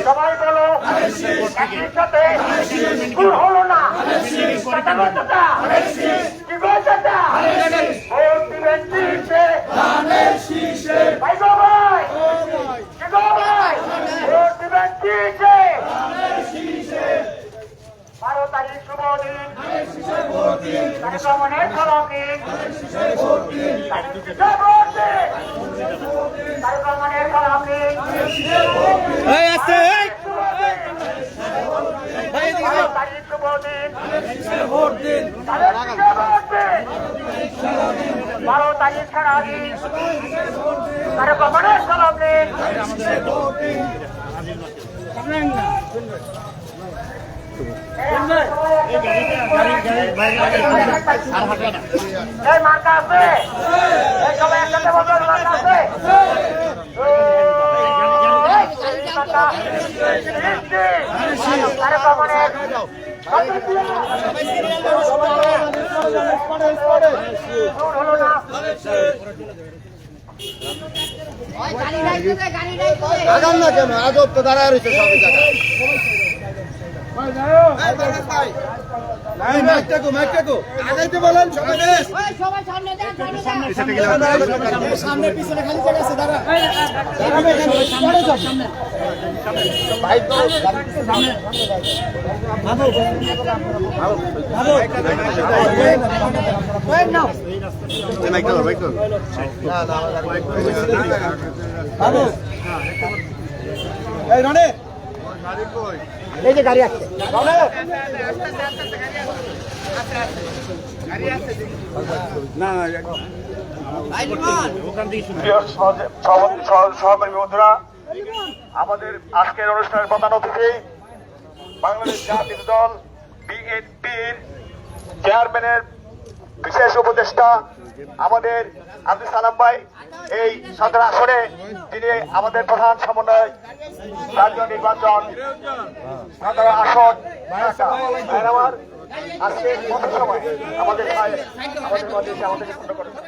সবাই বলো একসাথে ভুল হলো না কি বলছেটা ভোট দিবেন শীর্ষে ভাই গো ভাই কি গো ভাই ভোট দিবেন শীর্ষে 12 তারিখ শুভ দিন কার্যক্রমের ফলকে কার্যক্রমের ফলকে তারিখ শুভ দিন 12 তারিখ সারাদিন কার্যক্রমের ফলকে মার্কা আছে সবাই একসাথে বলবেন মার্কা আছে আগান না কেন আজব তো দাঁড়ায় রয়েছে সব জায়গায় আগাইতে বলেন সামনে পিছনে খালি জায়গা আছে দাঁড়া এই যে গাড়ি আসছে সহকর্মী বন্ধুরা, আমাদের আজকের অনুষ্ঠানের প্রধান অতিথি বাংলাদেশ জাতীয় দল বিএনপির চেয়ারম্যানের বিশেষ উপদেষ্টা আমাদের আব্দুল সালাম ভাই, এই সদর আসনে তিনি আমাদের প্রধান সমন্বয় রাজ্য নির্বাচন সদর আসন আমার আজকে সময় আমাদের আমাদের